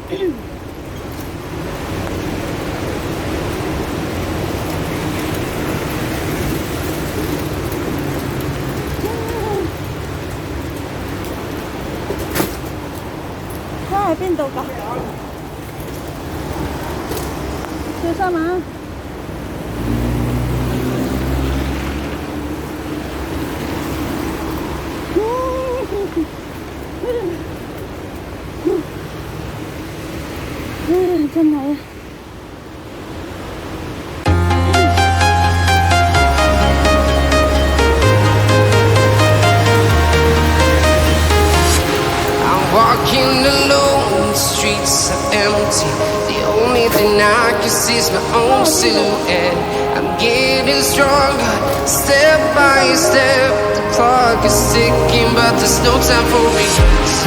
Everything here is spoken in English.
Hai, pintu kah? Susah mah. Chân này Walking alone, the streets are empty. The only thing I can see is my own silhouette. I'm getting stronger, step by step. The clock is ticking, but there's no time for me.